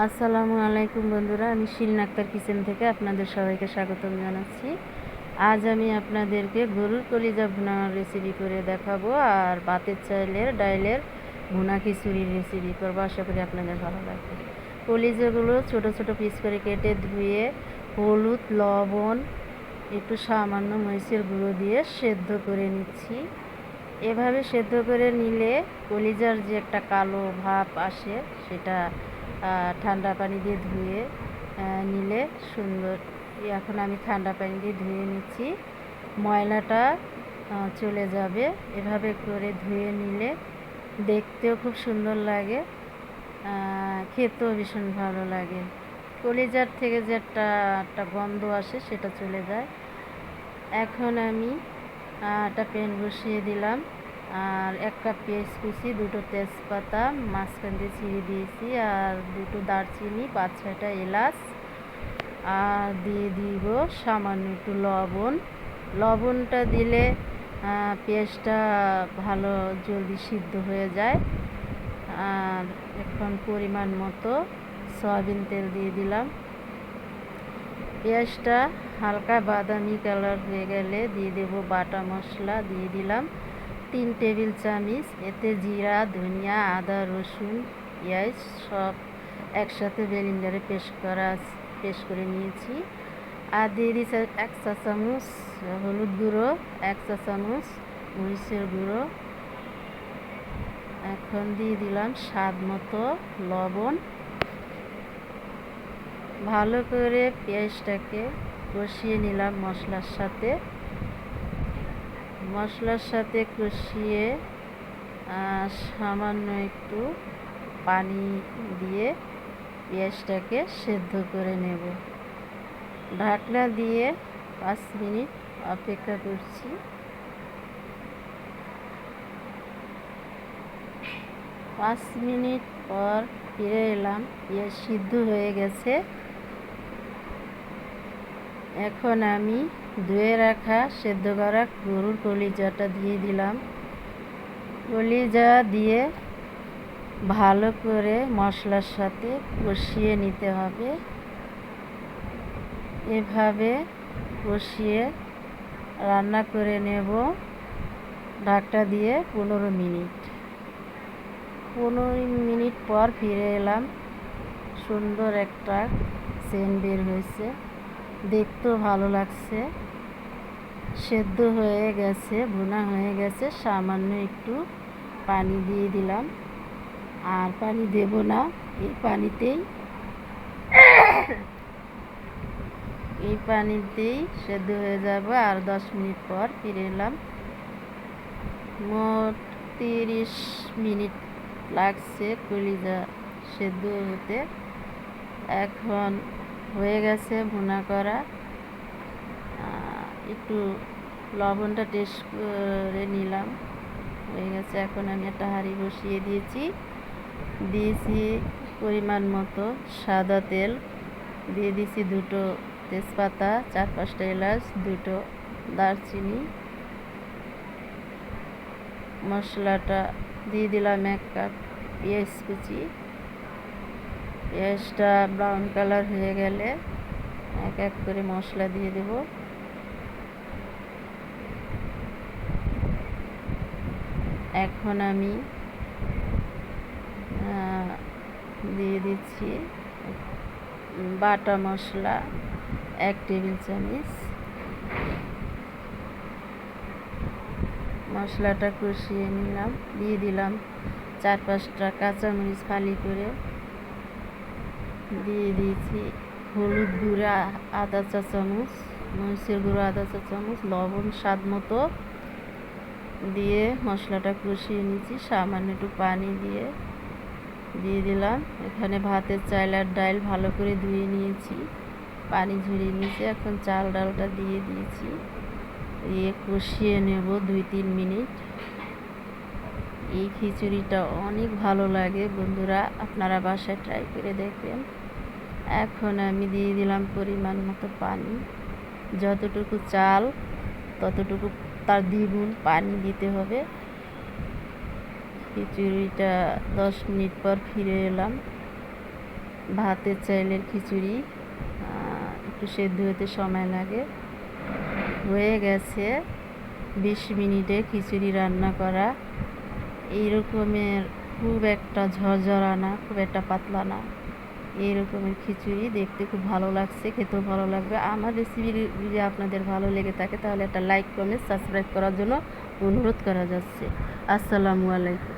আসসালামু আলাইকুম বন্ধুরা, আমি শিরিন আক্তার কিচেন থেকে আপনাদের সবাইকে স্বাগতম জানাচ্ছি। আজ আমি আপনাদেরকে গরুর কলিজা ভুনার রেসিপি করে দেখাবো আর ভাতের চাইলের ডাইলের ভুনা খিচুড়ির রেসিপি করবো। আশা করি আপনাদের ভালো লাগবে। কলিজাগুলো ছোট ছোট পিস করে কেটে ধুয়ে হলুদ, লবণ, একটু সামান্য মরিচের গুঁড়ো দিয়ে সেদ্ধ করে নিচ্ছি। এভাবে সেদ্ধ করে নিলে কলিজার যে একটা কালো ভাব আসে সেটা ঠান্ডা পানি দিয়ে ধুয়ে নিলে সুন্দর। এখন আমি ঠান্ডা পানি দিয়ে ধুয়ে নিচ্ছি, ময়লাটা চলে যাবে। এভাবে করে ধুয়ে নিলে দেখতেও খুব সুন্দর লাগে, খেতেও ভীষণ ভালো লাগে। কলিজার থেকে যে একটা গন্ধ আসে সেটা চলে যায়। এখন আমি একটা প্যান বসিয়ে দিলাম, আর 1 কাপ পেঁয়াজ কুচি, 2টো তেজপাতা মাঝখান দিয়ে ছিঁড়ে দিয়েছি, আর 2টো দারচিনি, 5-6টা এলাচ, আর দিয়ে দিব সামান্য একটু লবণ। লবণটা দিলে পেঁয়াজটা ভালো জলদি সিদ্ধ হয়ে যায়। আর এখন পরিমাণ মতো সয়াবিন তেল দিয়ে দিলাম। পেঁয়াজটা হালকা বাদামি কালার হয়ে গেলে দিয়ে দেব বাটা মশলা। দিয়ে দিলাম 3 টেবিল চামচ। এতে জিরা, ধনিয়া, আদা, রসুন, পেঁয়াজ সব একসাথে ব্লেন্ডারে পেস্ট করে নিয়েছি। আর দিয়ে দিয়েছি 1 চা চামচ হলুদ গুঁড়ো, 1 চা চামচ মরিচের গুঁড়ো। এখন দিয়ে দিলাম স্বাদ মতো লবণ। ভালো করে পেঁয়াজটাকে কষিয়ে নিলাম মশলার সাথে কষিয়ে সামান্য একটু পানি দিয়ে পেঁয়াজটাকে সেদ্ধ করে নেব। ঢাকনা দিয়ে 5 মিনিট অপেক্ষা করছি। 5 মিনিট পর ফিরে এলাম, পেঁয়াজ সিদ্ধ হয়ে গেছে। এখন আমি ধুয়ে রাখা সেদ্ধ করা গরুর কলিজাটা দিয়ে দিলাম। কলিজা দিয়ে ভালো করে মশলার সাথে কষিয়ে নিতে হবে। এভাবে কষিয়ে রান্না করে নেব ঢাকনা দিয়ে 15 মিনিট। 15 মিনিট পর ফিরে এলাম। সুন্দর একটা সেন্ট বের হয়েছে, দেখতেও ভালো লাগছে। সেদ্ধ হয়ে গেছে, ভুনা হয়ে গেছে। সামান্য একটু পানি দিয়ে দিলাম, আর পানি দেব না। এই পানিতেই সেদ্ধ হয়ে যাব। আর 10 মিনিট পর ফিরে এলাম। মোট 30 মিনিট লাগছে কলিজা সেদ্ধ হতে। এখন হয়ে গেছে ভুনা করা। একটু লবণটা টেস্ট করে নিলাম, হয়ে গেছে। এখন আমি একটা হাঁড়ি বসিয়ে দিয়েছি পরিমাণ মতো সাদা তেল। দিয়ে দিয়েছি 2টো তেজপাতা, 4-5টা এলাচ, 2টো দারচিনি। মশলাটা দিয়ে দিলাম 1 কাপ পেঁয়াজ কুচি। পেঁয়াজটা ব্রাউন কালার হয়ে গেলে এক এক করে মশলা দিয়ে দেব। এখন আমি দিয়ে দিচ্ছি বাটা মশলা 1 টেবিল চামচ। মশলাটা কষিয়ে নিলাম। দিয়ে দিলাম 4-5টা কাঁচামরিচ ফালি করে। দিয়ে দিয়েছি হলুদ গুঁড়া আধা চা চামচ, মরিচের গুঁড়ো আধা চা চামচ, লবণ স্বাদ মতো দিয়ে মশলাটা কষিয়ে নিয়েছি। সামান্য একটু পানি দিয়ে দিলাম। এখানে ভাতের চাল আর ডাল ভালো করে ধুয়ে নিয়েছি, পানি ঝরিয়ে নিয়েছি। এখন চাল ডালটা দিয়ে দিয়েছি, দিয়ে কষিয়ে নেব 2-3 মিনিট। এই খিচুড়িটা অনেক ভালো লাগে বন্ধুরা, আপনারা বাসায় ট্রাই করে দেখবেন। এখন আমি দিয়ে দিলাম পরিমাণ মতো পানি। যতটুকু চাল ততটুকু তার দ্বিগুণ পানি দিতে হবে। খিচুড়িটা 10 মিনিট পর ফিরে এলাম। ভাতের চাইলের খিচুড়ি। একটু সেদ্ধ হতে সময় লাগে। হয়ে গেছে 20 মিনিটে খিচুড়ি রান্না করা। এই রকমের খুব একটা ঝরঝরা না, খুব একটা পাতলা না, এই রকমের খিচুড়ি। দেখতে খুব ভালো লাগছে, খেতেও ভালো লাগবে। আমার রেসিপি যদি আপনাদের ভালো লেগে থাকে তাহলে একটা লাইক, কমেন্ট, সাবস্ক্রাইব করার জন্য অনুরোধ করা যাচ্ছে। আসসালামু আলাইকুম।